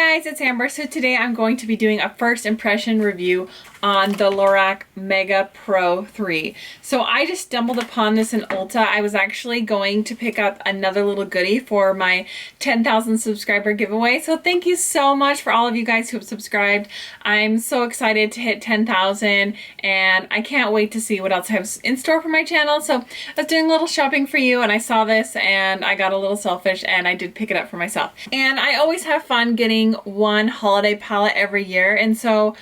guys, it's Amber. So today I'm going to be doing a first impression review on the LORAC Mega Pro 3. So I just stumbled upon this in Ulta. I was actually going to pick up another little goodie for my 10,000 subscriber giveaway. So thank you so much for all of you guys who have subscribed. I'm so excited to hit 10,000 and I can't wait to see what else I have in store for my channel. So I was doing a little shopping for you and I saw this and I got a little selfish and I did pick it up for myself. And I always have fun getting one holiday palette every year, and so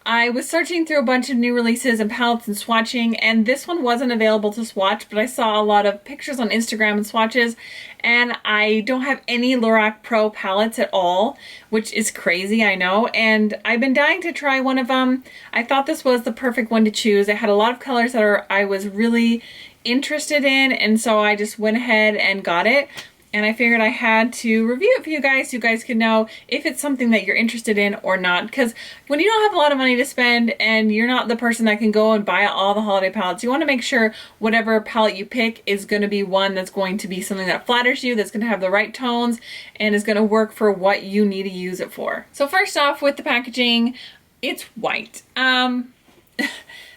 I was searching through a bunch of new releases and palettes and swatching, and this one wasn't available to swatch, but I saw a lot of pictures on Instagram and swatches, and I don't have any LORAC Pro palettes at all, which is crazy, I know, and I've been dying to try one of them. I thought this was the perfect one to choose. It had a lot of colors that I was really interested in, and so I just went ahead and got it. And I figured I had to review it for you guys so you guys can know if it's something that you're interested in or not. Because when you don't have a lot of money to spend and you're not the person that can go and buy all the holiday palettes, you want to make sure whatever palette you pick is going to be one that's going to be something that flatters you, that's going to have the right tones, and is going to work for what you need to use it for. So first off, with the packaging, it's white.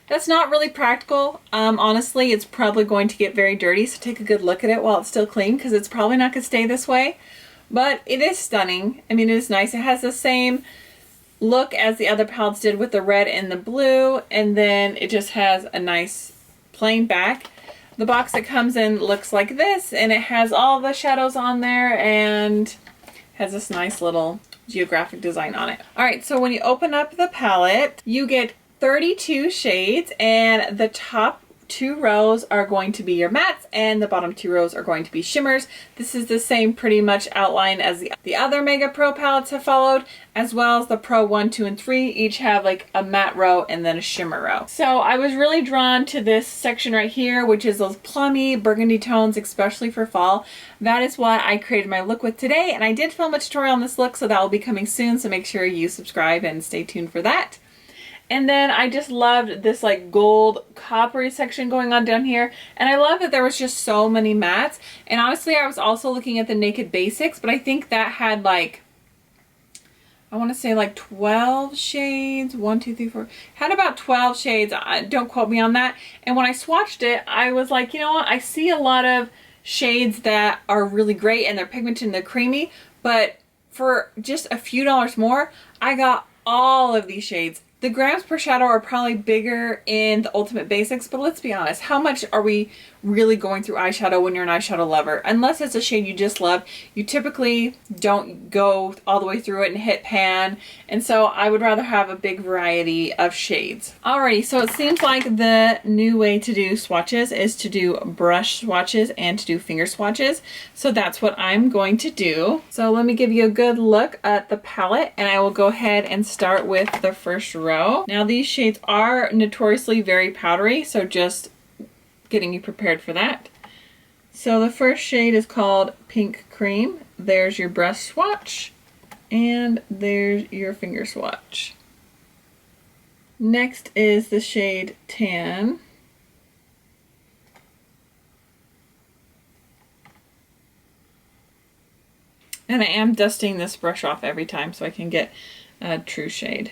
That's not really practical. Honestly, it's probably going to get very dirty, so take a good look at it while it's still clean, because it's probably not going to stay this way. But it is stunning. I mean, it is nice. It has the same look as the other palettes did with the red and the blue, and then it just has a nice plain back. The box it comes in looks like this, and it has all the shadows on there, and has this nice little geographic design on it. Alright, so when you open up the palette, you get 32 shades, and the top 2 rows are going to be your mattes and the bottom 2 rows are going to be shimmers. This is the same pretty much outline as the other Mega Pro palettes have followed, as well as the Pro 1, 2, and 3 each have like a matte row and then a shimmer row. So I was really drawn to this section right here, which is those plummy burgundy tones, especially for fall. That is what I created my look with today, and I did film a tutorial on this look, so that will be coming soon, so make sure you subscribe and stay tuned for that. And then I just loved this like gold coppery section going on down here. And I love that there was just so many mattes. And honestly, I was also looking at the Naked Basics, but I think that had like, I want to say like 12 shades. 1, 2, 3, 4. Had about 12 shades. Don't quote me on that. And when I swatched it, I was like, you know what? I see a lot of shades that are really great and they're pigmented and they're creamy. But for just a few dollars more, I got all of these shades. The grams per shadow are probably bigger in the Ultimate Basics, but let's be honest, how much are we really going through eyeshadow when you're an eyeshadow lover? Unless it's a shade you just love, you typically don't go all the way through it and hit pan, and so I would rather have a big variety of shades. Alrighty, so it seems like the new way to do swatches is to do brush swatches and to do finger swatches, so that's what I'm going to do. So let me give you a good look at the palette, and I will go ahead and start with the first row. Now these shades are notoriously very powdery, so just getting you prepared for that. So the first shade is called Pink Cream. There's your brush swatch, and there's your finger swatch. Next is the shade Tan. And I am dusting this brush off every time so I can get a true shade.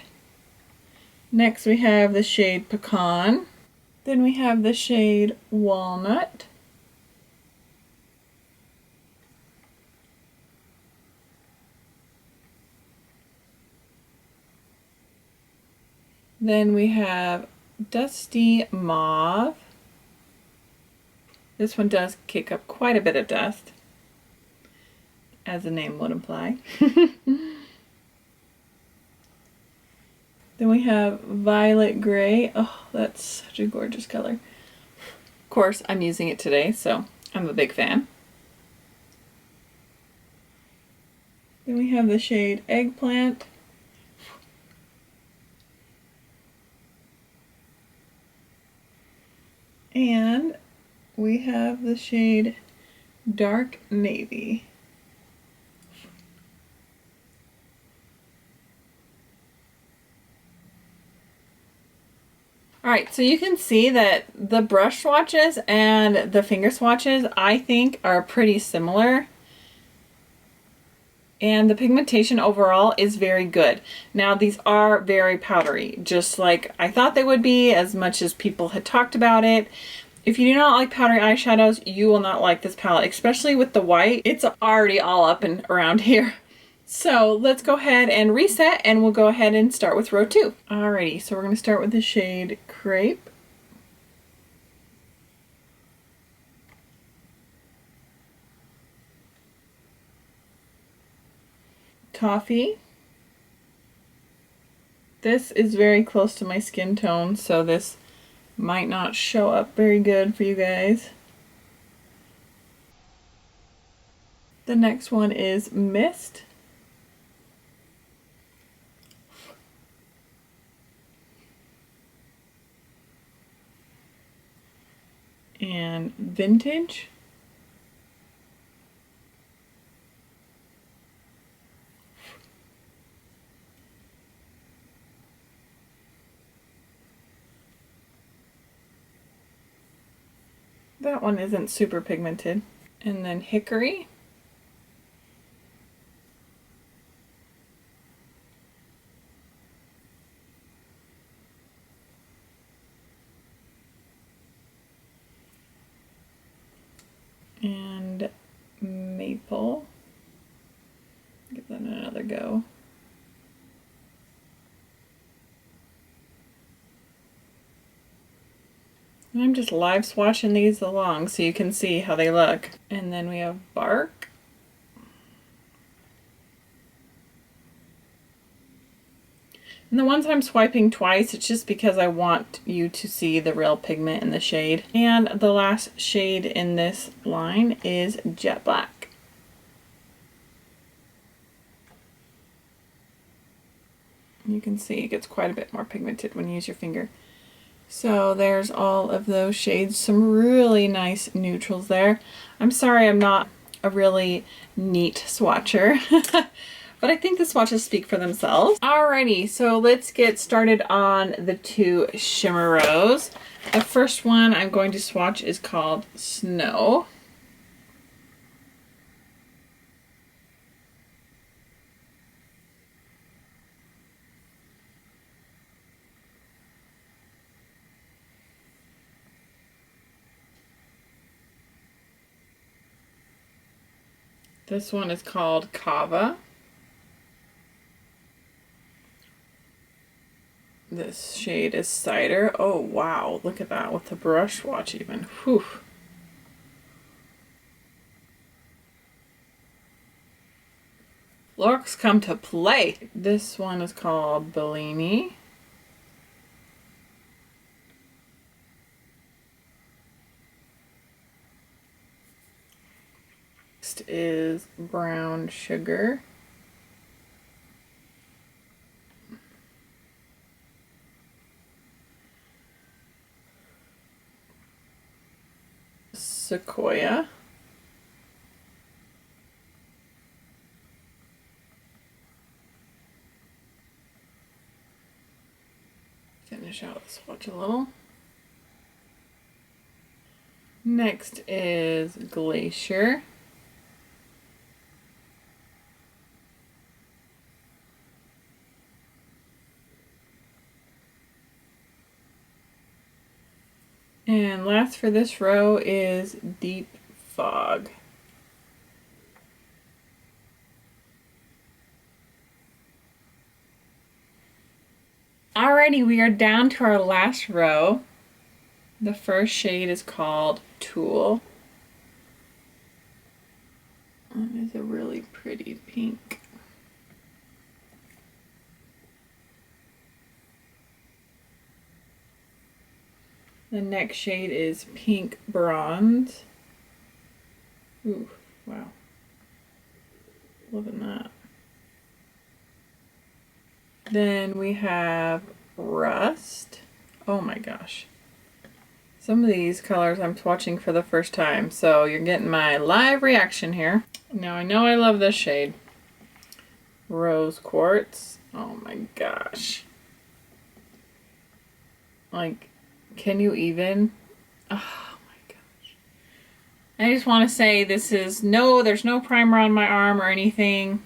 Next we have the shade Pecan. Then we have the shade Walnut. Then we have Dusty Mauve. This one does kick up quite a bit of dust, as the name would imply. Then we have Violet Gray. Oh, that's such a gorgeous color. Of course, I'm using it today, so I'm a big fan. Then we have the shade Eggplant. And we have the shade Dark Navy. Alright, so you can see that the brush swatches and the finger swatches I think are pretty similar And the pigmentation overall is very good. Now these are very powdery, just like I thought they would be, as much as people had talked about it. If you do not like powdery eyeshadows, you will not like this palette, especially with the white. It's already all up and around here. So let's go ahead and reset, and we'll go ahead and start with row 2. Alrighty, so we're going to start with the shade Crepe. Toffee. This is very close to my skin tone, so this might not show up very good for you guys. The next one is Mist. And Vintage. That one isn't super pigmented. And then Hickory. And Maple. Give that another go. And I'm just live swatching these along so you can see how they look. And then we have Bark. And the ones I'm swiping twice, it's just because I want you to see the real pigment in the shade. And the last shade in this line is Jet Black. You can see it gets quite a bit more pigmented when you use your finger. So there's all of those shades, some really nice neutrals there. I'm sorry I'm not a really neat swatcher, but I think the swatches speak for themselves. Alrighty, so let's get started on the 2 shimmer rows. The first one I'm going to swatch is called Snow. This one is called Kava. This shade is Cider. Oh wow, look at that with the brush swatch even. Whew. LORAC's come to play. This one is called Bellini. Next is Brown Sugar. Sequoia. Finish out the swatch a little. Next is Glacier. And last for this row is Deep Fog. Alrighty, we are down to our last row. The first shade is called Tool. And it's a really pretty pink. The next shade is Pink Bronze. Ooh, wow. Loving that. Then we have Rust. Oh my gosh. Some of these colors I'm swatching for the first time, so you're getting my live reaction here. Now I know I love this shade. Rose Quartz. Oh my gosh. Like, can you even? Oh my gosh. I just want to say this is there's no primer on my arm or anything.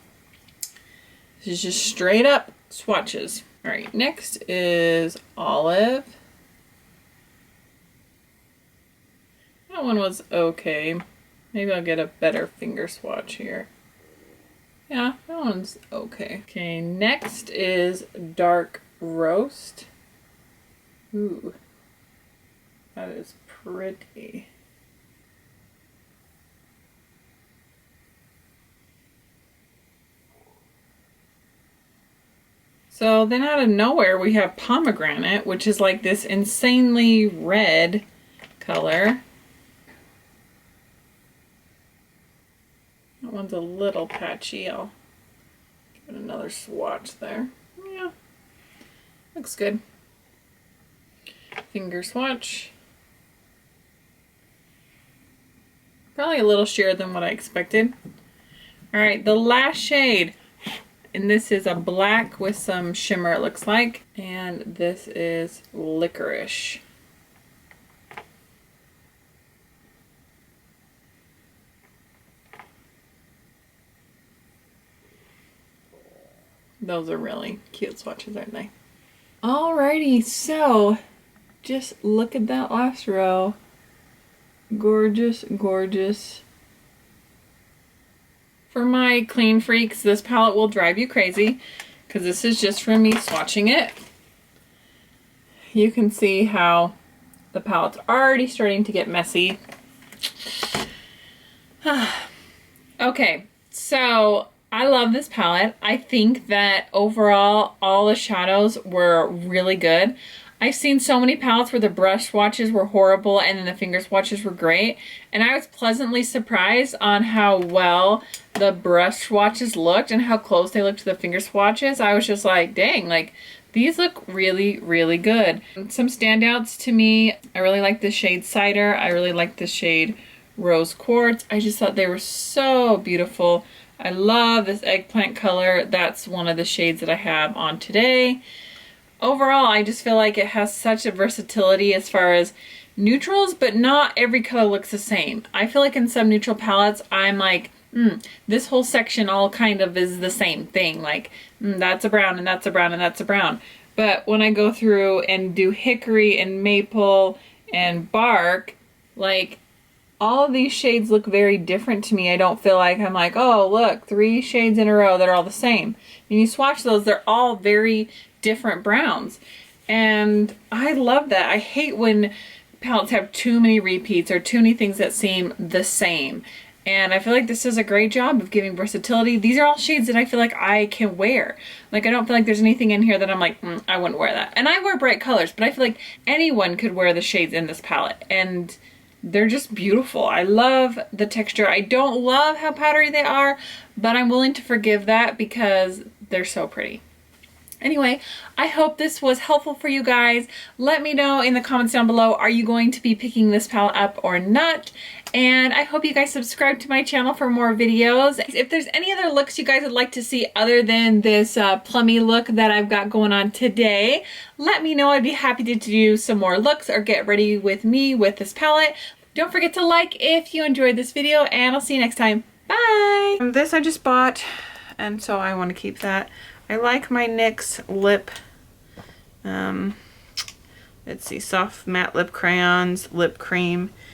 This is just straight up swatches. All right, next is Olive. That one was okay. Maybe I'll get a better finger swatch here. Yeah, that one's okay. Okay, next is Dark Roast. Ooh, that is pretty. So then out of nowhere we have Pomegranate, which is like this insanely red color. That one's a little patchy. I'll give it another swatch there. Yeah, looks good. Finger swatch. Probably a little sheer than what I expected. All right, the last shade. And this is a black with some shimmer, it looks like. And this is Licorice. Those are really cute swatches, aren't they? Alrighty, so just look at that last row. Gorgeous, gorgeous. For my clean freaks, this palette will drive you crazy because this is just from me swatching it. You can see how the palette's already starting to get messy. Okay, so I love this palette. I think that overall all the shadows were really good. I've seen so many palettes where the brush swatches were horrible and then the finger swatches were great. And I was pleasantly surprised on how well the brush swatches looked and how close they looked to the finger swatches. I was just like, dang, like these look really, really good. Some standouts to me, I really like the shade Cider. I really like the shade Rose Quartz. I just thought they were so beautiful. I love this eggplant color. That's one of the shades that I have on today. Overall, I just feel like it has such a versatility as far as neutrals, but not every color looks the same. I feel like in some neutral palettes, I'm like, this whole section all kind of is the same thing. Like, that's a brown, and that's a brown, and that's a brown. But when I go through and do hickory and maple and bark, like, all of these shades look very different to me. I don't feel like I'm like, oh, look, 3 shades in a row that are all the same. When you swatch those, they're all very different browns. And I love that. I hate when palettes have too many repeats or too many things that seem the same. And I feel like this does a great job of giving versatility. These are all shades that I feel like I can wear. Like, I don't feel like there's anything in here that I'm like, I wouldn't wear that. And I wear bright colors, but I feel like anyone could wear the shades in this palette. And they're just beautiful. I love the texture. I don't love how powdery they are, but I'm willing to forgive that because they're so pretty. Anyway, I hope this was helpful for you guys. Let me know in the comments down below, are you going to be picking this palette up or not? And I hope you guys subscribe to my channel for more videos. If there's any other looks you guys would like to see other than this plummy look that I've got going on today, let me know. I'd be happy to do some more looks or get ready with me with this palette. Don't forget to like if you enjoyed this video, and I'll see you next time. Bye! This I just bought, and so I want to keep that. I like my NYX lip, let's see, soft matte lip crayons, lip cream.